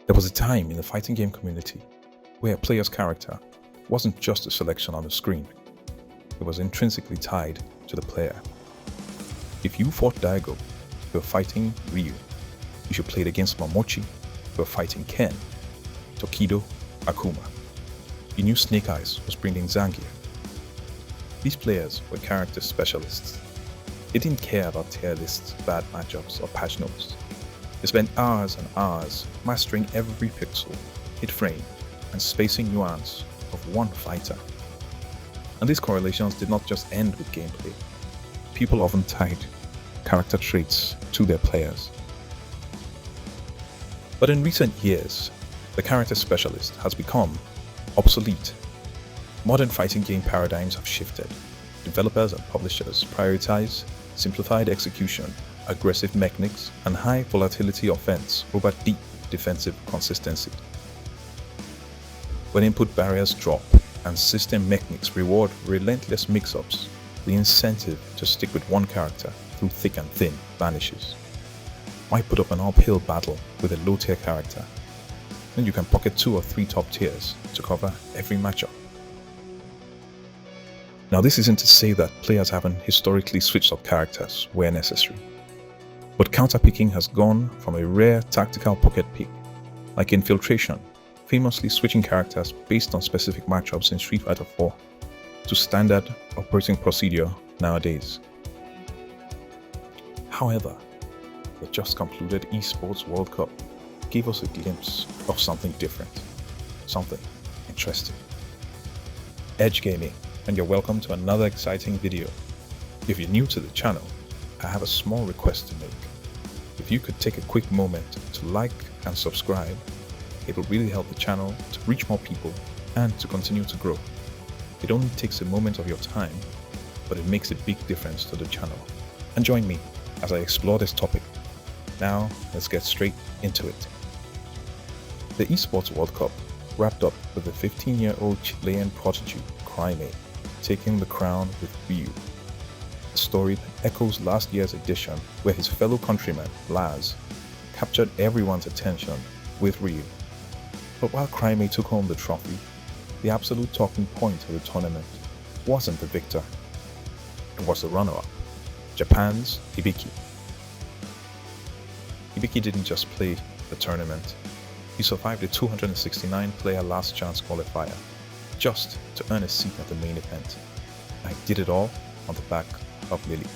There was a time in the fighting game community where a player's character wasn't just a selection on the screen, it was intrinsically tied to the player. If you fought Daigo, you were fighting Ryu. If you played against Momochi, you were fighting Ken, Tokido, Akuma. You knew Snake Eyes was bringing Zangief. These players were character specialists. They didn't care about tier lists, bad matchups, or patch notes. They spent hours and hours mastering every pixel, hit frame, and spacing nuance of one fighter. And these correlations did not just end with gameplay. People often tied character traits to their players. But in recent years, the character specialist has become obsolete. Modern fighting game paradigms have shifted. Developers and publishers prioritize simplified execution, aggressive mechanics, and high volatility offense over deep defensive consistency. When input barriers drop and system mechanics reward relentless mix-ups, the incentive to stick with one character through thick and thin vanishes. Why put up an uphill battle with a low-tier character? Then you can pocket 2 or 3 top tiers to cover every matchup. Now, this isn't to say that players haven't historically switched up characters where necessary, but counterpicking has gone from a rare tactical pocket pick, like Infiltration, famously switching characters based on specific matchups in Street Fighter 4, to standard operating procedure nowadays. However, the just concluded Esports World Cup gave us a glimpse of something different, something interesting. Edge Gaming, and you're welcome to another exciting video. If you're new to the channel, I have a small request to make. If you could take a quick moment to like and subscribe, it will really help the channel to reach more people and to continue to grow. It only takes a moment of your time, but it makes a big difference to the channel. And join me as I explore this topic. Now, let's get straight into it. The Esports World Cup wrapped up with the 15-year-old Chilean prodigy, Cryme, taking the crown with Ryu. A story that echoes last year's edition where his fellow countryman, Laz, captured everyone's attention with Ryu. But while Cryme took home the trophy, the absolute talking point of the tournament wasn't the victor. It was the runner-up, Japan's Hibiki. Hibiki didn't just play the tournament, he survived the 269-player last chance qualifier just to earn a seat at the main event. And he did it all on the back of Lily,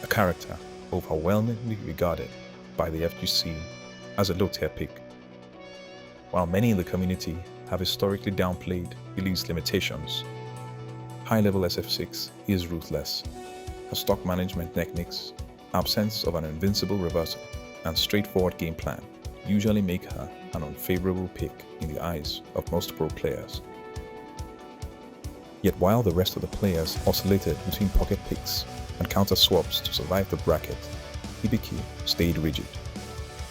a character overwhelmingly regarded by the FGC as a low-tier pick. While many in the community have historically downplayed Lily's limitations, high-level SF6 is ruthless. Her stock management techniques, absence of an invincible reversal, and straightforward game plan usually make her an unfavorable pick in the eyes of most pro players. Yet while the rest of the players oscillated between pocket picks and counter swaps to survive the bracket, Hibiki stayed rigid.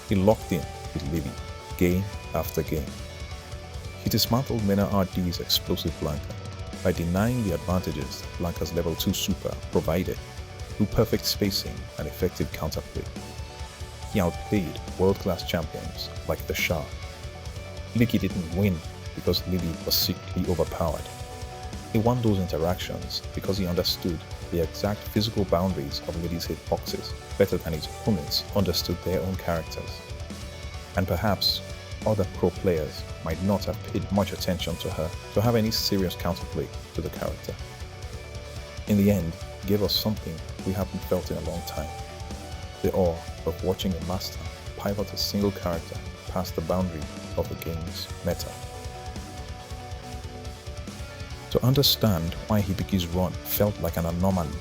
He locked in with Lily game after game. He dismantled Mena RD's explosive Blanca by denying the advantages that Blanca's level 2 super provided through perfect spacing and effective counterplay. He outplayed world-class champions like the Shah. Hibiki didn't win because Lily was secretly overpowered. He won those interactions because he understood the exact physical boundaries of Lily's hitboxes better than his opponents understood their own characters. And perhaps other pro players might not have paid much attention to her to have any serious counterplay to the character. In the end, he gave us something we haven't felt in a long time: the awe of watching a master pivot a single character past the boundary of the game's meta. To understand why Hibiki's run felt like an anomaly,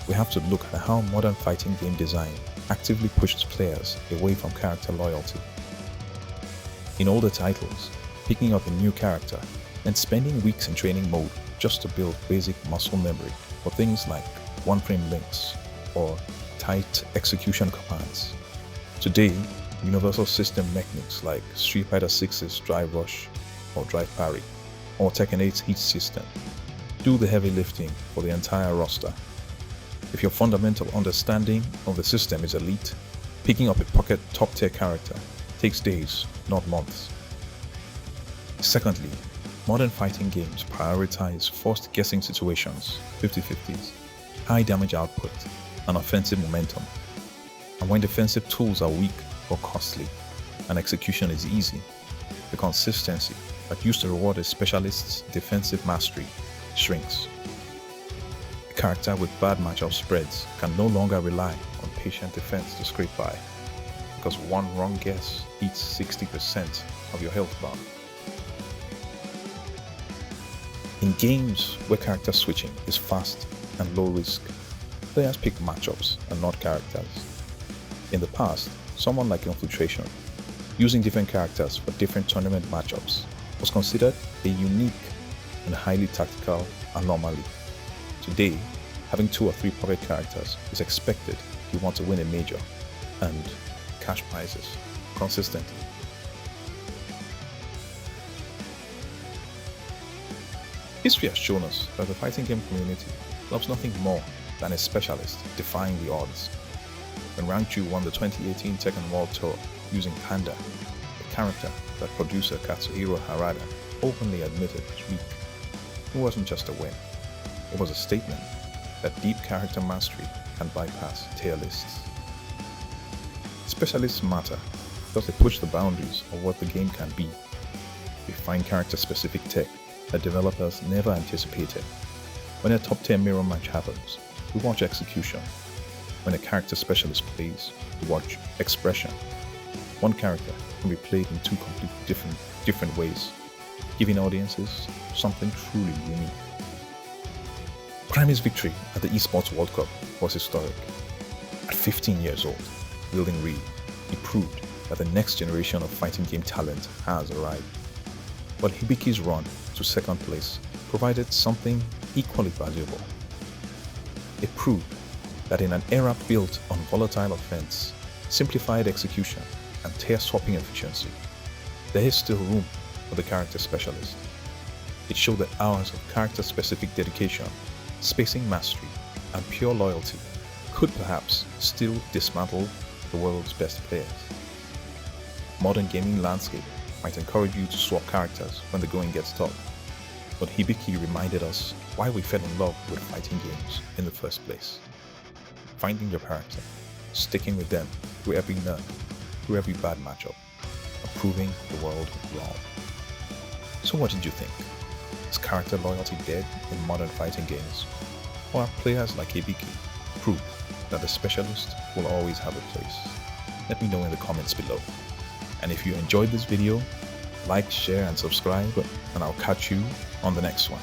we have to look at how modern fighting game design actively pushes players away from character loyalty. In older titles, picking up a new character and spending weeks in training mode just to build basic muscle memory for things like one-frame links or tight execution commands. Today, universal system mechanics like Street Fighter 6's Drive Rush or Drive Parry or Tekken 8's Heat system do the heavy lifting for the entire roster. If your fundamental understanding of the system is elite, picking up a pocket top-tier character takes days, not months. Secondly, modern fighting games prioritize forced guessing situations, 50-50s, high damage output, and offensive momentum. And when defensive tools are weak or costly, and execution is easy, the consistency that used to reward a specialist's defensive mastery shrinks. A character with bad matchup spreads can no longer rely on patient defense to scrape by, because one wrong guess eats 60% of your health bar. In games where character switching is fast and low risk, players pick matchups and not characters. In the past, someone like Infiltration, using different characters for different tournament matchups, was considered a unique and highly tactical anomaly. Today, having 2 or 3 perfect characters is expected if you want to win a major and cash prizes consistently. History has shown us that the fighting game community loves nothing more than a specialist defying the odds. When Rank 2 won the 2018 Tekken World Tour using Panda, a character that producer Katsuhiro Harada openly admitted was weak, it wasn't just a win. It was a statement that deep character mastery can bypass tier lists. Specialists matter because they push the boundaries of what the game can be. They find character-specific tech that developers never anticipated. When a top-tier mirror match happens, we watch execution. When a character specialist plays, we watch expression. One character can be played in 2 completely different ways, giving audiences something truly unique. Prime's victory at the Esports World Cup was historic. At 15 years old, wielding Reed, he proved that the next generation of fighting game talent has arrived. But Hibiki's run to second place provided something equally valuable. It proved that in an era built on volatile offense, simplified execution, and tier-swapping efficiency, there is still room for the character specialist. It showed that hours of character-specific dedication, spacing mastery, and pure loyalty could perhaps still dismantle the world's best players. Modern gaming landscape might encourage you to swap characters when the going gets tough, but Hibiki reminded us why we fell in love with fighting games in the first place. Finding your character, sticking with them through every nerf, through every bad matchup, and proving the world wrong. So what did you think? Is character loyalty dead in modern fighting games? Or are players like Hibiki prove that the specialist will always have a place? Let me know in the comments below. And if you enjoyed this video, like, share, and subscribe, and I'll catch you on the next one.